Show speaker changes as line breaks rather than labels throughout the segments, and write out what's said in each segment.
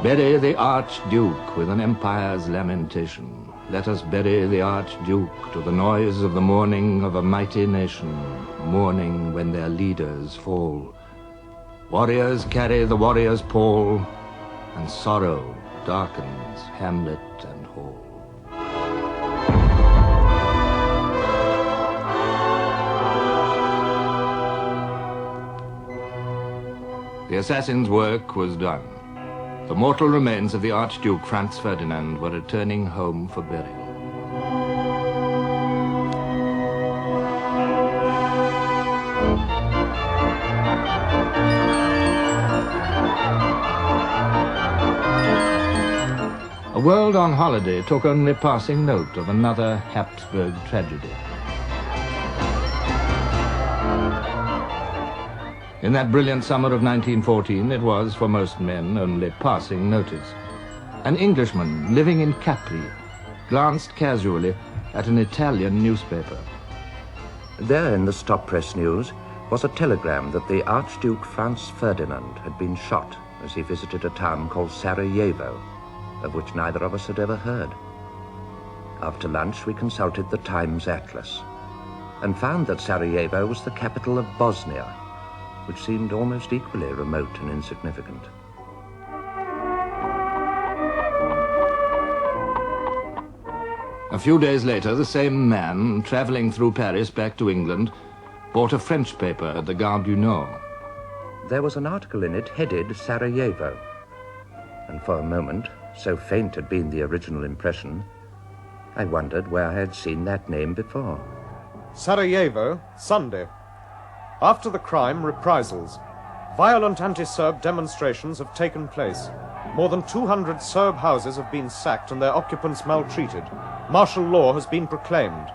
Bury the Archduke with an empire's lamentation. Let us bury the Archduke to the noise of the mourning of a mighty nation, mourning when their leaders fall. Warriors carry the warrior's pall, and sorrow darkens hamlet and hall. The assassin's work was done. The mortal remains of the Archduke Franz Ferdinand were returning home for burial. A world on holiday took only passing note of another Habsburg tragedy. In that brilliant summer of 1914, it was, for most men, only passing notice. An Englishman living in Capri glanced casually at an Italian newspaper.
There in the stop press news was a telegram that the Archduke Franz Ferdinand had been shot as he visited a town called Sarajevo, of which neither of us had ever heard. After lunch, we consulted the Times Atlas and found that Sarajevo was the capital of Bosnia, which seemed almost equally remote and insignificant.
A few days later, the same man, traveling through Paris back to England, bought a French paper, the Gare du Nord.
There was an article in it headed Sarajevo, and for a moment, so faint had been the original impression, I wondered where I had seen that name before.
Sarajevo, Sunday. After the crime, reprisals. Violent anti-Serb demonstrations have taken place. More than 200 Serb houses have been sacked and their occupants maltreated. Martial law has been proclaimed.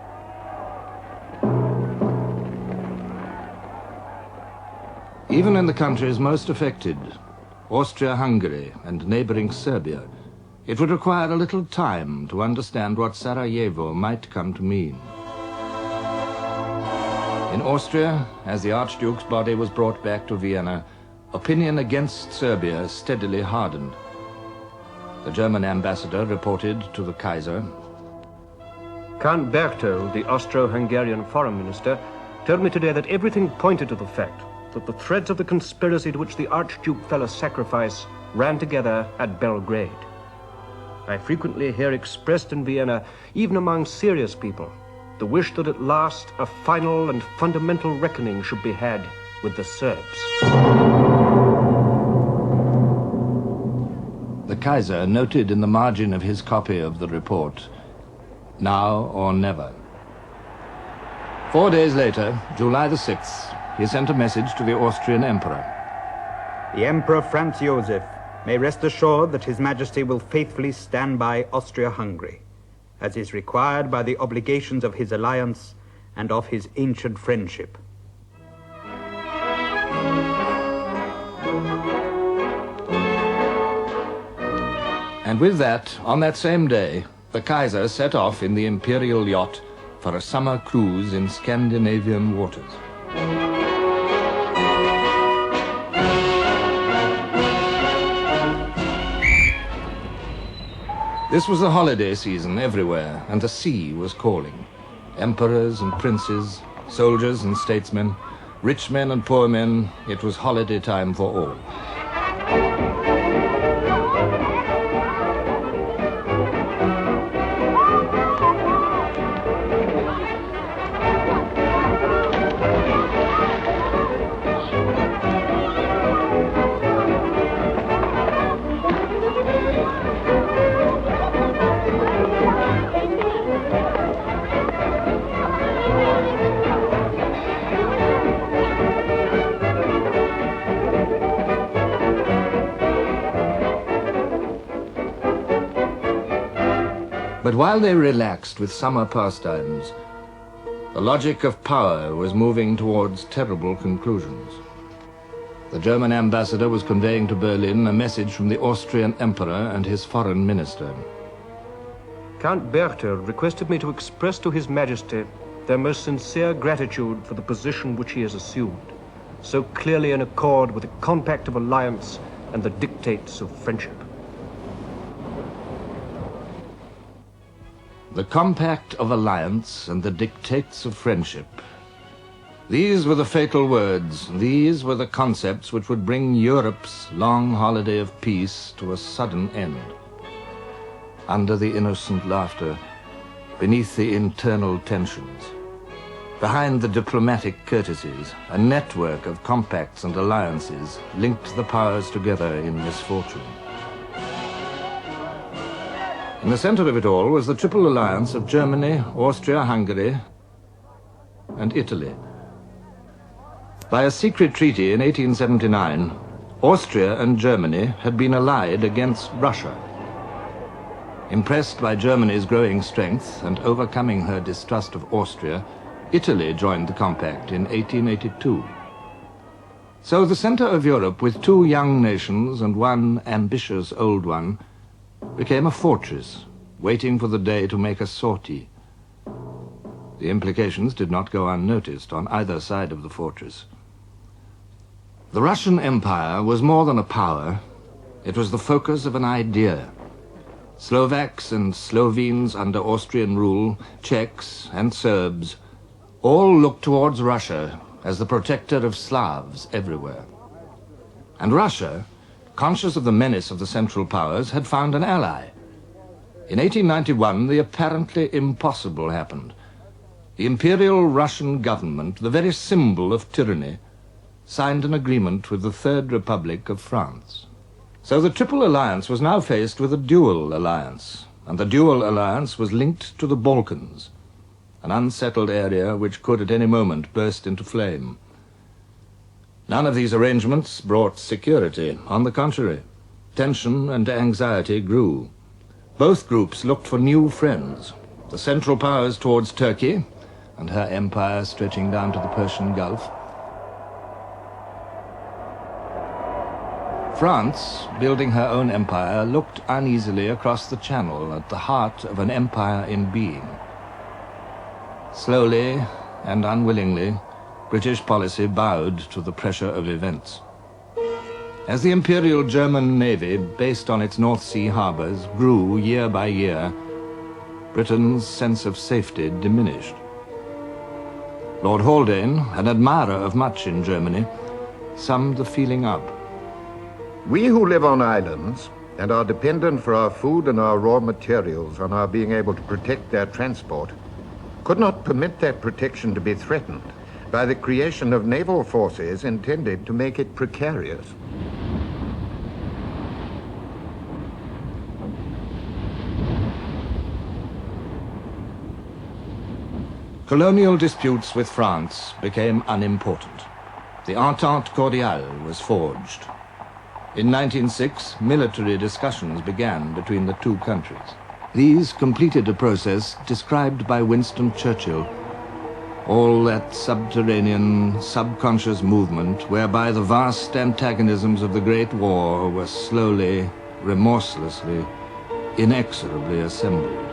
Even in the countries most affected, Austria-Hungary and neighboring Serbia, it would require a little time to understand what Sarajevo might come to mean. In Austria, as the Archduke's body was brought back to Vienna, opinion against Serbia steadily hardened. The German ambassador reported to the Kaiser.
Count Berchtold, the Austro-Hungarian foreign minister, told me today that everything pointed to the fact that the threads of the conspiracy to which the Archduke fell a sacrifice ran together at Belgrade. I frequently hear expressed in Vienna, even among serious people, the wish that at last a final and fundamental reckoning should be had with the Serbs.
The Kaiser noted in the margin of his copy of the report, "Now or never." 4 days later, July the 6th, he sent a message to the Austrian Emperor.
The Emperor Franz Joseph may rest assured that His Majesty will faithfully stand by Austria-Hungary, as is required by the obligations of his alliance and of his ancient friendship.
And with that, on that same day, the Kaiser set off in the imperial yacht for a summer cruise in Scandinavian waters. This was the holiday season everywhere, and the sea was calling. Emperors and princes, soldiers and statesmen, rich men and poor men, it was holiday time for all. But while they relaxed with summer pastimes, the logic of power was moving towards terrible conclusions. The German ambassador was conveying to Berlin a message from the Austrian emperor and his foreign minister.
Count Berchtold requested me to express to His Majesty their most sincere gratitude for the position which he has assumed, so clearly in accord with the compact of alliance and the dictates of friendship.
The compact of alliance and the dictates of friendship. These were the fatal words. These were the concepts which would bring Europe's long holiday of peace to a sudden end. Under the innocent laughter, beneath the internal tensions, behind the diplomatic courtesies, a network of compacts and alliances linked the powers together in misfortune. In the center of it all was the triple alliance of Germany, Austria-Hungary, and Italy. By a secret treaty in 1879, Austria and Germany had been allied against Russia. Impressed by Germany's growing strength and overcoming her distrust of Austria, Italy joined the compact in 1882. So the center of Europe, with two young nations and one ambitious old one, became a fortress, waiting for the day to make a sortie. The implications did not go unnoticed on either side of the fortress. The Russian Empire was more than a power. It was the focus of an idea. Slovaks and Slovenes under Austrian rule, Czechs and Serbs, all looked towards Russia as the protector of Slavs everywhere. And Russia, conscious of the menace of the Central Powers, had found an ally. In 1891, the apparently impossible happened. The Imperial Russian government, the very symbol of tyranny, signed an agreement with the Third Republic of France. So the Triple Alliance was now faced with a dual alliance, and the dual alliance was linked to the Balkans, an unsettled area which could at any moment burst into flame. None of these arrangements brought security. On the contrary, tension and anxiety grew. Both groups looked for new friends, the Central Powers towards Turkey and her empire stretching down to the Persian Gulf. France, building her own empire, looked uneasily across the Channel at the heart of an empire in being. Slowly and unwillingly, British policy bowed to the pressure of events. As the Imperial German Navy, based on its North Sea harbors, grew year by year, Britain's sense of safety diminished. Lord Haldane, an admirer of much in Germany, summed the feeling up.
We who live on islands and are dependent for our food and our raw materials on our being able to protect their transport could not permit that protection to be threatened by the creation of naval forces intended to make it precarious.
Colonial disputes with France became unimportant. The Entente Cordiale was forged. In 1906, military discussions began between the two countries. These completed a process described by Winston Churchill. All that subterranean, subconscious movement whereby the vast antagonisms of the Great War were slowly, remorselessly, inexorably assembled.